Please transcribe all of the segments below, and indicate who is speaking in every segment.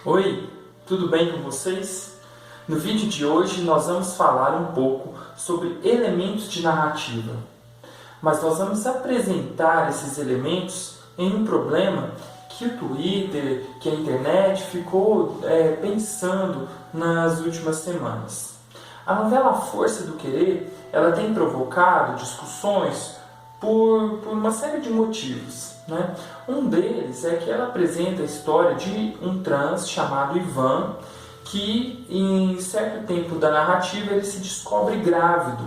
Speaker 1: Oi, tudo bem com vocês? No vídeo de hoje nós vamos falar um pouco sobre elementos de narrativa, mas nós vamos apresentar esses elementos em um problema que o Twitter, que a internet ficou pensando nas últimas semanas. A novela A Força do Querer, ela tem provocado discussões por uma série de motivos, né? Um deles é que ela apresenta a história de um trans chamado Ivan, que em certo tempo da narrativa ele se descobre grávido.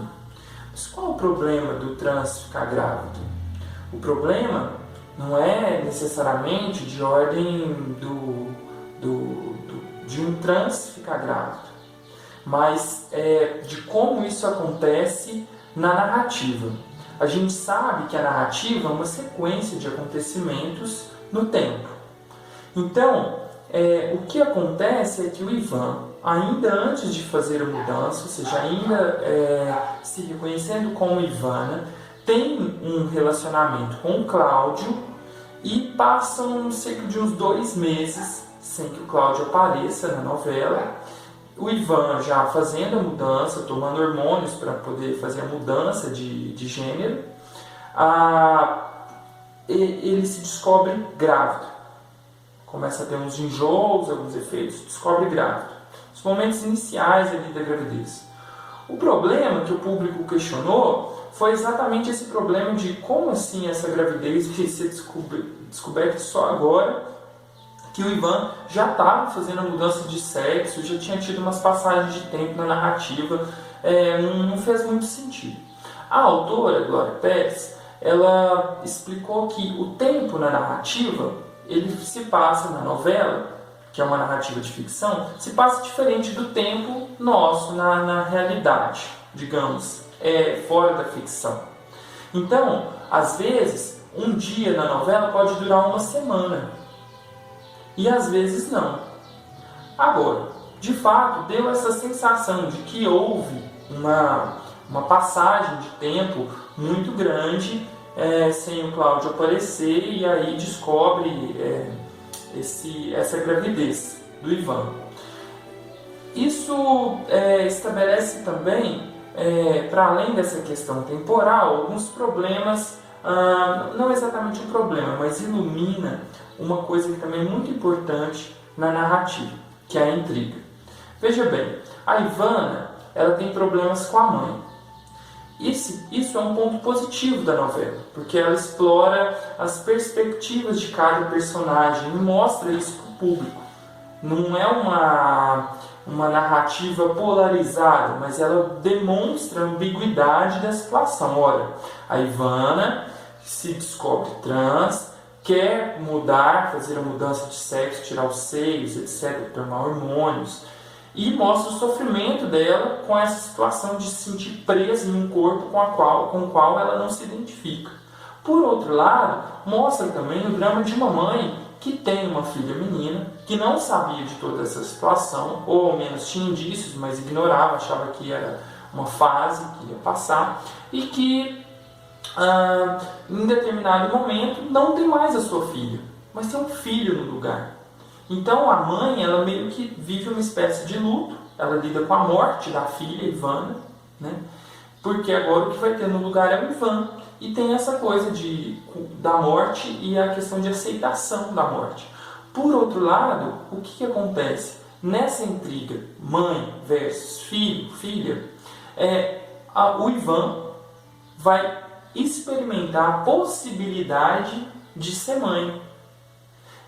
Speaker 1: Mas qual é o problema do trans ficar grávido? O problema não é necessariamente de ordem de um trans ficar grávido, mas de como isso acontece na narrativa. A gente sabe que a narrativa é uma sequência de acontecimentos no tempo. Então, o que acontece é que o Ivan, ainda antes de fazer a mudança, ou seja, ainda se reconhecendo como Ivana, tem um relacionamento com o Cláudio e passam cerca de uns 2 meses sem que o Cláudio apareça na novela. O Ivan já fazendo a mudança, tomando hormônios para poder fazer a mudança de gênero, ele se descobre grávido. Começa a ter uns enjoos, alguns efeitos, descobre grávido. Os momentos iniciais ali da gravidez. O problema que o público questionou foi exatamente esse problema de como assim essa gravidez veio ser descoberta só agora, que o Ivan já estava fazendo a mudança de sexo, já tinha tido umas passagens de tempo na narrativa, não fez muito sentido. A autora, Glória Pérez, ela explicou que o tempo na narrativa, ele se passa na novela, que é uma narrativa de ficção, se passa diferente do tempo nosso na realidade, digamos, fora da ficção. Então, às vezes, um dia na novela pode durar uma semana. E às vezes não. Agora, de fato, deu essa sensação de que houve uma passagem de tempo muito grande sem o Cláudio aparecer, e aí descobre essa gravidez do Ivan. Isso estabelece também, para além dessa questão temporal, alguns problemas, não exatamente um problema, mas ilumina uma coisa que também é muito importante na narrativa, que é a intriga. Veja bem, a Ivana, ela tem problemas com a mãe. Isso é um ponto positivo da novela, porque ela explora as perspectivas de cada personagem e mostra isso para o público. Não é uma narrativa polarizada, mas ela demonstra a ambiguidade da situação. Olha, a Ivana se descobre trans, quer mudar, fazer a mudança de sexo, tirar os seios, etc., tomar hormônios, e mostra o sofrimento dela com essa situação de se sentir presa em um corpo com o qual ela não se identifica. Por outro lado, mostra também o drama de uma mãe que tem uma filha menina, que não sabia de toda essa situação, ou ao menos tinha indícios, mas ignorava, achava que era uma fase que ia passar, e que em determinado momento não tem mais a sua filha, mas tem um filho no lugar. Então a mãe, ela meio que vive uma espécie de luto, ela lida com a morte da filha Ivana, né? Porque agora o que vai ter no lugar é o Ivan, e tem essa coisa da morte e a questão de aceitação da morte. Por outro lado, o que acontece? Nessa intriga mãe versus filho, filha, o Ivan vai experimentar a possibilidade de ser mãe.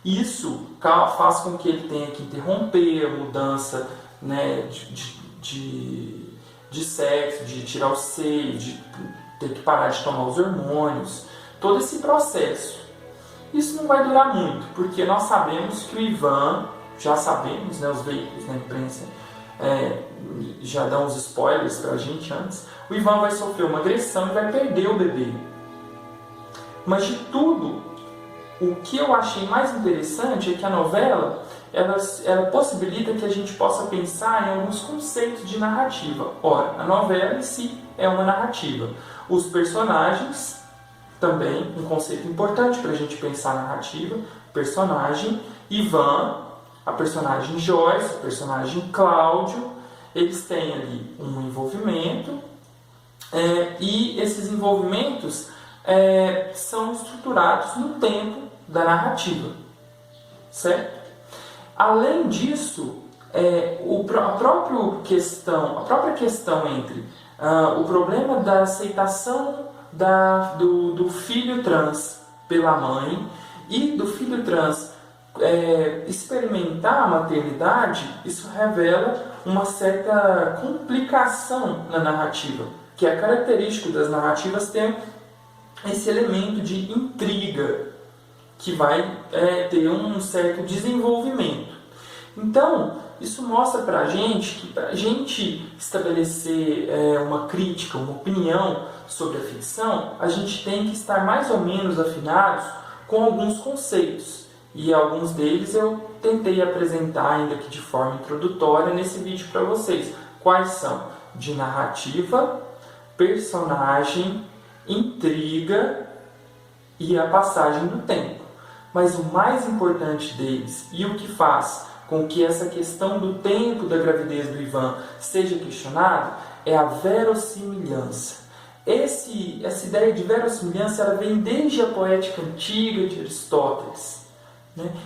Speaker 1: Isso faz com que ele tenha que interromper a mudança, né, de sexo, de tirar o seio, de ter que parar de tomar os hormônios, todo esse processo. Isso não vai durar muito, porque nós sabemos que o Ivan, já sabemos, né, os veículos na imprensa já dão uns spoilers pra gente antes, o Ivan vai sofrer uma agressão e vai perder o bebê. Mas de tudo, o que eu achei mais interessante é que a novela ela possibilita que a gente possa pensar em alguns conceitos de narrativa. Ora, a novela em si é uma narrativa. Os personagens, também um conceito importante para a gente pensar a narrativa, personagem, Ivan, a personagem Joyce, o personagem Cláudio, eles têm ali um envolvimento, e esses envolvimentos são estruturados no tempo da narrativa, certo? Além disso, a própria questão entre o problema da aceitação do filho trans pela mãe e do filho trans experimentar a maternidade, isso revela uma certa complicação na narrativa, que é característico das narrativas ter esse elemento de intriga, que vai ter um certo desenvolvimento. Então, isso mostra para a gente que, para a gente estabelecer uma crítica, uma opinião sobre a ficção, a gente tem que estar mais ou menos afinados com alguns conceitos. E alguns deles eu tentei apresentar ainda aqui de forma introdutória nesse vídeo para vocês. Quais são? De narrativa, personagem, intriga e a passagem do tempo. Mas o mais importante deles, e o que faz com que essa questão do tempo da gravidez do Ivan seja questionada, é a verossimilhança. Essa ideia de verossimilhança ela vem desde a poética antiga de Aristóteles.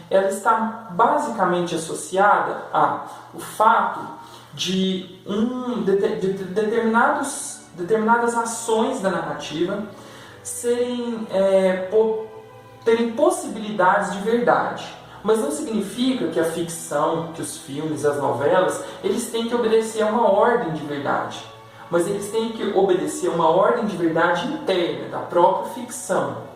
Speaker 1: Ela está basicamente associada ao fato de determinadas ações da narrativa terem possibilidades de verdade. Mas não significa que a ficção, que os filmes, as novelas, eles têm que obedecer a uma ordem de verdade. Mas eles têm que obedecer a uma ordem de verdade interna, da própria ficção.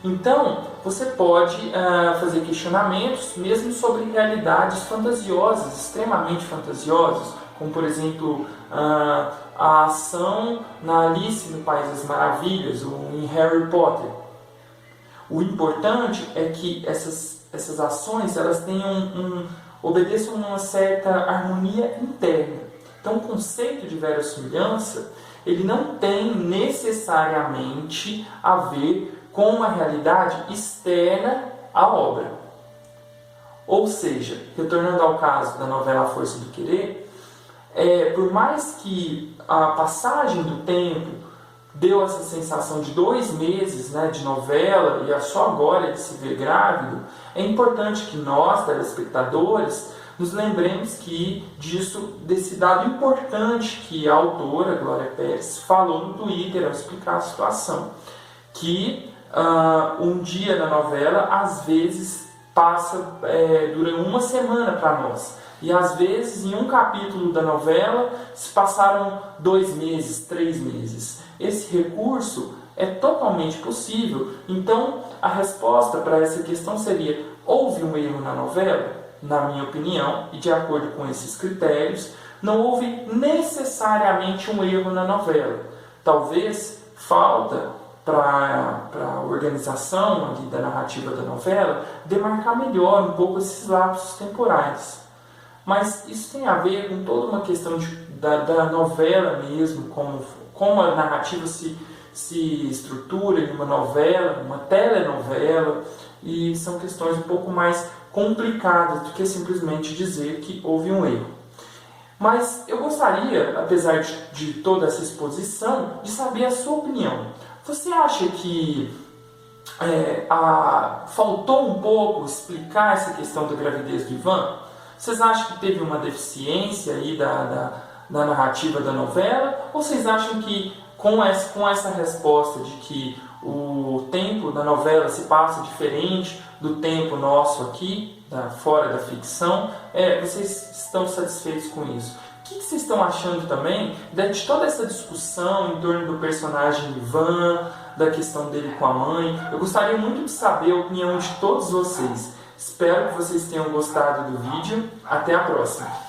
Speaker 1: Então, você pode fazer questionamentos mesmo sobre realidades fantasiosas, extremamente fantasiosas, como por exemplo a ação na Alice no País das Maravilhas ou em Harry Potter. O importante é que essas ações elas obedeçam a uma certa harmonia interna. Então, o conceito de verossimilhança ele não tem necessariamente a ver com uma realidade externa à obra. Ou seja, retornando ao caso da novela A Força do Querer, por mais que a passagem do tempo deu essa sensação de 2 meses de novela e só agora ele se vê grávido, é importante que nós, telespectadores, nos lembremos desse dado importante que a autora, Glória Pérez, falou no Twitter ao explicar a situação, que um dia na novela, às vezes, dura uma semana para nós. E às vezes, em um capítulo da novela, se passaram 2 meses, 3 meses. Esse recurso é totalmente possível. Então, a resposta para essa questão seria: houve um erro na novela? Na minha opinião, e de acordo com esses critérios, não houve necessariamente um erro na novela. Talvez falta para a organização ali da narrativa da novela demarcar melhor um pouco esses lapsos temporais. Mas isso tem a ver com toda uma questão da novela mesmo, como a narrativa se estrutura em uma novela, uma telenovela, e são questões um pouco mais complicadas do que simplesmente dizer que houve um erro. Mas eu gostaria, apesar de toda essa exposição, de saber a sua opinião. Você acha que faltou um pouco explicar essa questão da gravidez do Ivan? Vocês acham que teve uma deficiência aí da narrativa da novela? Ou vocês acham que com essa resposta de que o tempo da novela se passa diferente do tempo nosso aqui, fora da ficção, vocês estão satisfeitos com isso? O que vocês estão achando também de toda essa discussão em torno do personagem Ivan, da questão dele com a mãe? Eu gostaria muito de saber a opinião de todos vocês. Espero que vocês tenham gostado do vídeo. Até a próxima!